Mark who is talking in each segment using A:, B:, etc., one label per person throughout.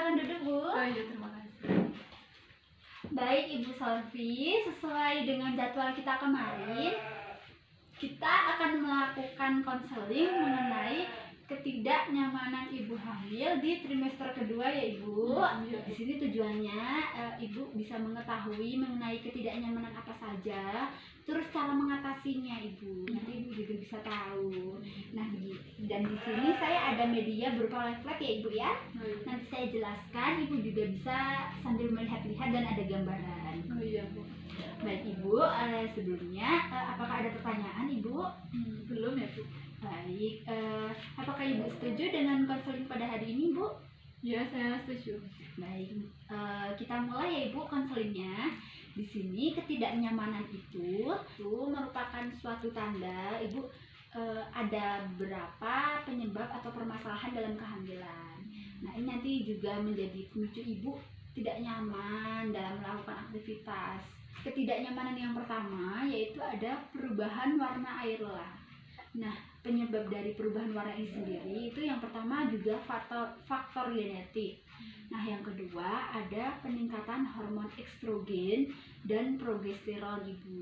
A: silakan duduk, Bu.
B: Oh iya, terima kasih.
A: Baik, Ibu Solvi, sesuai dengan jadwal kita kemarin, kita akan melakukan konseling mengenai ketidaknyamanan ibu hamil di trimester kedua ya Ibu. Di sini tujuannya Ibu bisa mengetahui mengenai ketidaknyamanan apa saja, terus cara mengatasinya Ibu. Nanti Ibu juga bisa tahu. Nah, dan di sini saya ada media berupa leaflet ya Ibu ya. Nanti saya jelaskan, Ibu juga bisa sambil melihat-lihat dan ada gambaran.
B: Oh iya, Bu.
A: Baik Ibu, sebelumnya apakah ada pertanyaan Ibu?
B: Belum ya, Bu?
A: Baik, apakah Ibu setuju dengan konseling pada hari ini Bu?
B: Ya, saya setuju.
A: Baik, kita mulai ya Ibu konselingnya. Di sini ketidaknyamanan itu merupakan suatu tanda Ibu ada berapa penyebab atau permasalahan dalam kehamilan. Nah, ini nanti juga menjadi pemicu Ibu tidak nyaman dalam melakukan aktivitas. Ketidaknyamanan yang pertama yaitu ada perubahan warna air liur. Nah, penyebab dari perubahan warna ini sendiri itu yang pertama juga faktor genetik. Nah, yang kedua ada peningkatan hormon estrogen dan progesteron Ibu.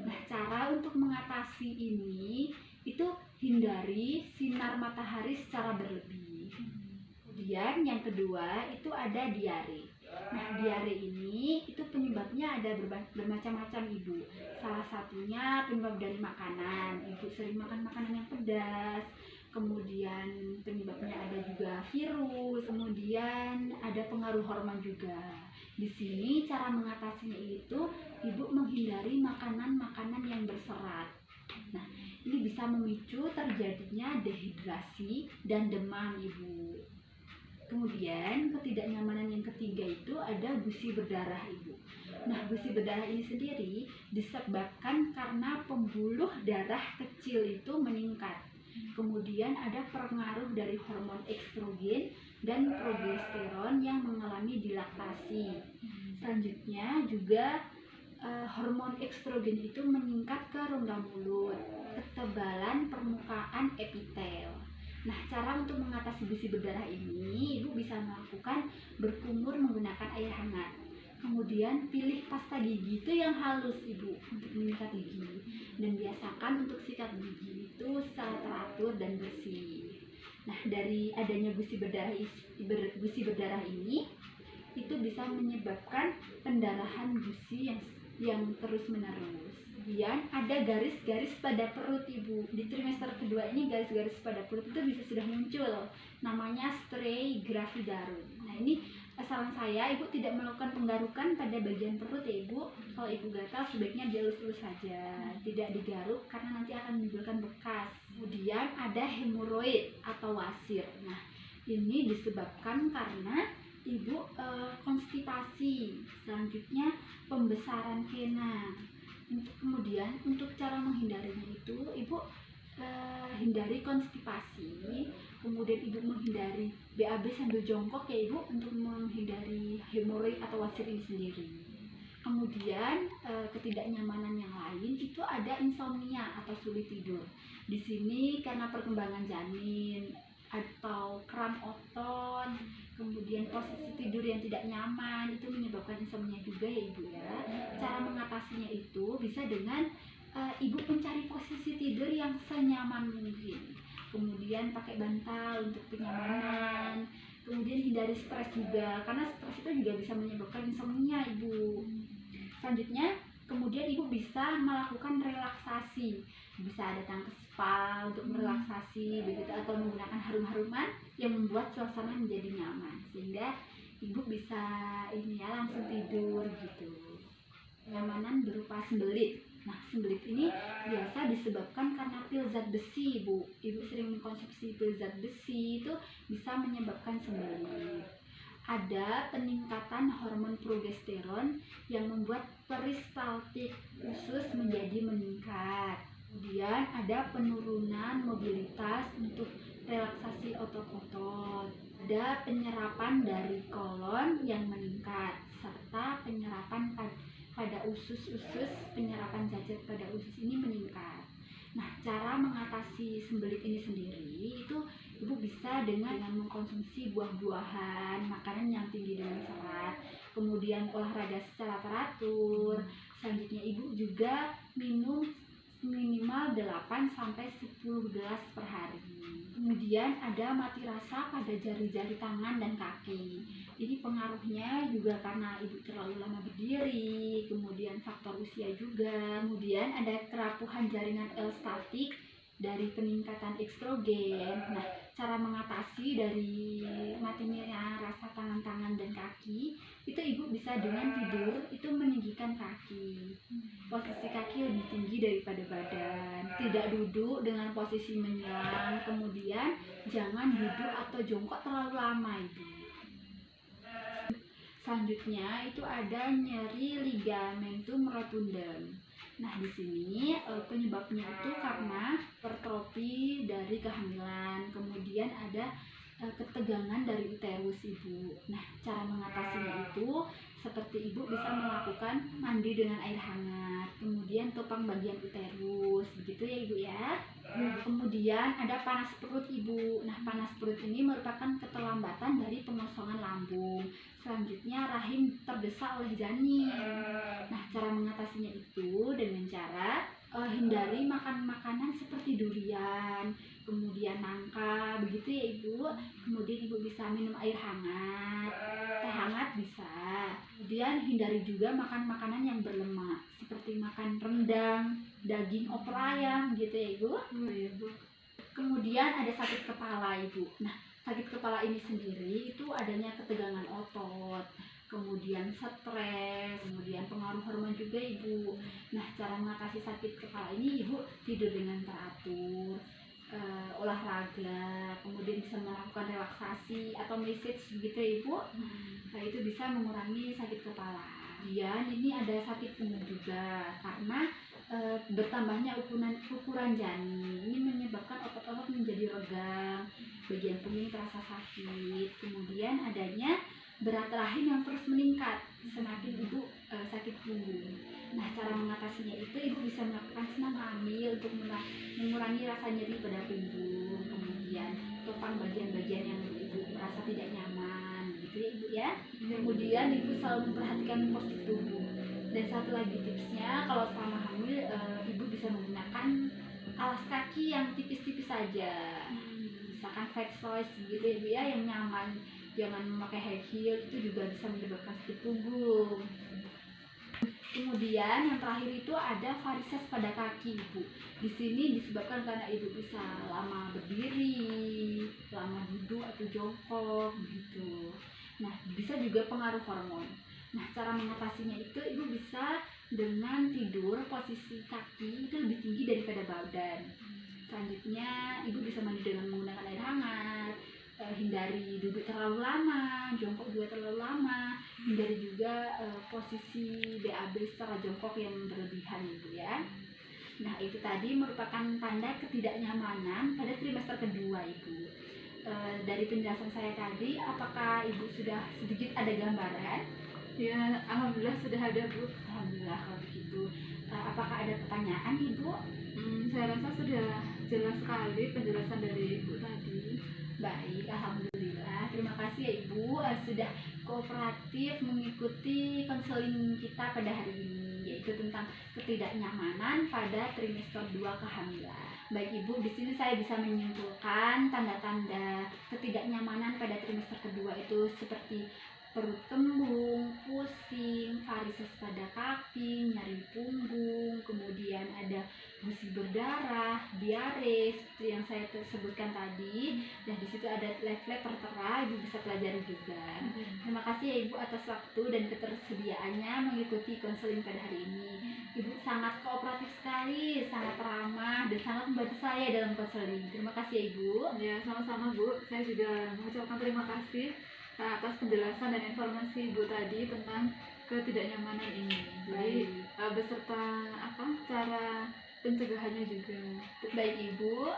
A: Nah, cara untuk mengatasi ini itu hindari sinar matahari secara berlebih. Kemudian yang kedua itu ada diare. Nah, diare ini itu penyebabnya ada bermacam-macam Ibu. Salah satunya penyebab dari makanan. Ibu sering makan makanan yang pedas. Kemudian penyebabnya ada juga virus. Kemudian ada pengaruh hormon juga. Di sini cara mengatasinya itu Ibu menghindari makanan-makanan yang berserat. Nah, ini bisa memicu terjadinya dehidrasi dan demam Ibu. Kemudian ketidaknyamanan yang ketiga itu ada gusi berdarah Ibu. Nah, gusi berdarah ini sendiri disebabkan karena pembuluh darah kecil itu meningkat. Kemudian ada pengaruh dari hormon estrogen dan progesteron yang mengalami dilaktasi. Selanjutnya juga hormon estrogen itu meningkat ke rongga mulut, ketebalan permukaan epitel. Nah, cara untuk mengatasi gusi berdarah ini, Ibu bisa melakukan berkumur menggunakan air hangat. Kemudian pilih pasta gigi itu yang halus Ibu untuk menyikat gigi. Dan biasakan untuk sikat gigi itu secara teratur dan bersih. Nah, dari adanya gusi berdarah ini, itu bisa menyebabkan pendarahan gusi yang terus menerus. Kemudian ada garis-garis pada perut Ibu. Di trimester kedua ini garis-garis pada perut itu bisa sudah muncul. Namanya striae gravidarum. Nah, ini saran saya Ibu tidak melakukan penggarukan pada bagian perut ya Ibu. Kalau Ibu gatal sebaiknya dielus-elus saja, tidak digaruk karena nanti akan menimbulkan bekas. Kemudian ada hemoroid atau wasir. Nah, ini disebabkan karena Ibu konstipasi. Selanjutnya pembesaran vena. Kemudian untuk cara menghindarinya itu Ibu hindari konstipasi. Kemudian Ibu menghindari BAB sambil jongkok ya Ibu untuk menghindari hemoroid atau wasir ini sendiri. Kemudian ketidaknyamanan yang lain itu ada insomnia atau sulit tidur. Di sini karena perkembangan janin atau kram otot, kemudian posisi tidur yang tidak nyaman itu menyebabkan insomnia juga ya Ibu ya. Cara mengatasinya itu bisa dengan Ibu mencari posisi tidur yang senyaman mungkin. Kemudian pakai bantal untuk kenyamanan. Kemudian hindari stres juga, karena stres itu juga bisa menyebabkan insomnia Ibu. Selanjutnya, kemudian Ibu bisa melakukan relaksasi. Bisa datang ke spa untuk merelaksasi begitu, atau menggunakan harum-haruman yang membuat suasana menjadi nyaman sehingga Ibu bisa langsung tidur gitu. Kenyamanan berupa sembelit. Nah, sembelit ini biasa disebabkan karena pil zat besi Ibu. Ibu sering mengkonsumsi pil zat besi itu bisa menyebabkan sembelit. Ada peningkatan hormon progesteron yang membuat peristaltik usus menjadi meningkat. Kemudian ada penurunan mobilitas untuk relaksasi otot-otot. Ada penyerapan dari kolon yang meningkat, serta penyerapan pada usus-usus, penyerapan zat pada usus ini meningkat. Nah, cara mengatasi sembelit ini sendiri itu Ibu bisa dengan mengkonsumsi buah-buahan, makanan yang tinggi dengan serat, kemudian olahraga secara teratur. Selanjutnya ibu juga minum minimal 8 sampai 10 gelas per hari. Kemudian ada mati rasa pada jari-jari tangan dan kaki. Ini pengaruhnya juga karena ibu terlalu lama berdiri, kemudian faktor usia juga. Kemudian ada kerapuhan jaringan eostatik dari peningkatan estrogen. Nah, cara mengatasi dari matinya rasa tangan-tangan dan kaki itu ibu bisa dengan tidur itu meninggikan kaki. Posisi kaki lebih tinggi daripada badan. Tidak duduk dengan posisi menyelam. Kemudian jangan duduk atau jongkok terlalu lama ibu. Selanjutnya itu ada nyeri ligamentum rotundum. Nah, di sini penyebabnya itu karena hipertrofi dari kehamilan, kemudian ada ketegangan dari uterus ibu. Nah, cara mengatasinya itu seperti ibu bisa melakukan mandi dengan air hangat, kemudian topang bagian uterus, begitu ya ibu ya. Kemudian ada panas perut ibu. Nah, panas perut ini merupakan keterlambatan dari pengosongan lambung. Selanjutnya rahim terdesak oleh janin. Nah, cara mengatasinya itu dengan cara hindari makan makanan seperti durian, kemudian nangka, begitu ya ibu. Kemudian ibu bisa minum air hangat, teh hangat bisa. Kemudian hindari juga makan makanan yang berlemak seperti makan rendang, daging opor ayam, gitu ya ibu.
B: Iya Bu.
A: Kemudian ada sakit kepala ibu. Nah, sakit kepala ini sendiri itu adanya ketegangan otot, kemudian stres, kemudian pengaruh hormon juga ibu. Nah, cara mengatasi sakit kepala ini ibu tidur dengan teratur, olahraga, kemudian bisa melakukan relaksasi atau massage begitu ya ibu. Nah, itu bisa mengurangi sakit kepala. Kemudian ini ada sakit punggung juga karena bertambahnya ukuran janin. Ini menyebabkan otot-otot menjadi renggang, bagian punggung terasa sakit. Kemudian adanya berat rahim yang terus meningkat semakin ibu sakit punggung. Nah, cara mengatasinya itu ibu bisa melakukan senam hamil untuk mengurangi rasa nyeri pada punggung. Kemudian topang bagian-bagian yang ibu merasa tidak nyaman, gitu ya ibu ya. Kemudian ibu selalu memperhatikan postur tubuh. Dan satu lagi tipsnya, kalau selama hamil ibu bisa menggunakan alas kaki yang tipis-tipis saja, misalkan fat size gitu ya ibu ya, yang nyaman. Jangan memakai high heel, itu juga bisa menyebabkan sakit punggung. Kemudian yang terakhir itu ada varises pada kaki ibu. Di sini disebabkan karena ibu bisa lama berdiri, lama duduk atau jongkok gitu. Nah, bisa juga pengaruh hormon. Nah, cara mengatasinya itu ibu bisa dengan tidur posisi kaki itu lebih tinggi daripada badan. Selanjutnya ibu bisa mandi dengan menggunakan air hangat, hindari duduk terlalu lama, jongkok juga terlalu lama, hindari juga posisi BAB secara jongkok yang berlebihan ibu ya. Nah, itu tadi merupakan tanda ketidaknyamanan pada trimester kedua ibu. Dari penjelasan saya tadi, apakah ibu sudah sedikit ada gambaran?
B: Ya, alhamdulillah sudah ada Bu.
A: Alhamdulillah kalau begitu. Apakah ada pertanyaan ibu?
B: Saya rasa sudah jelas sekali penjelasan dari Ibu tadi.
A: Baik, alhamdulillah. Terima kasih ya ibu sudah kooperatif mengikuti konseling kita pada hari ini, yaitu tentang ketidaknyamanan pada trimester 2 kehamilan. Baik ibu, di sini saya bisa menyimpulkan tanda-tanda ketidaknyamanan pada trimester kedua itu seperti perut kembung, pusing, varises pada kaki, nyeri punggung, kemudian ada gusi berdarah, diare seperti yang saya sebutkan tadi. Dan di situ ada lab-lab tertera, ibu bisa pelajari juga. Terima kasih ya ibu atas waktu dan ketersediaannya mengikuti konseling pada hari ini. Ibu sangat kooperatif sekali, sangat ramah dan sangat membantu saya dalam konseling. Terima kasih ya ibu.
B: Ya, sama-sama Bu. Saya juga mengucapkan terima kasih atas penjelasan dan informasi Ibu tadi tentang ketidaknyamanan ini. Jadi beserta cara pencegahannya juga.
A: Baik ibu,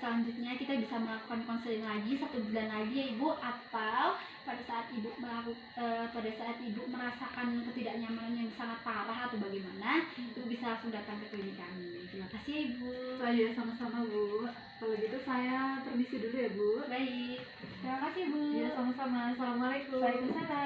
A: selanjutnya kita bisa melakukan konseling lagi 1 bulan lagi ya ibu, atau pada saat ibu merasakan ketidaknyamanan yang sangat parah atau bagaimana, ibu bisa langsung datang ke klinik kami. Terima kasih ya ibu.
B: Oh iya, sama-sama Bu. Kalau gitu saya permisi dulu ya Bu.
A: Baik. Terima kasih Bu.
B: Ya, sama-sama. Assalamualaikum.
A: Waalaikumsalam.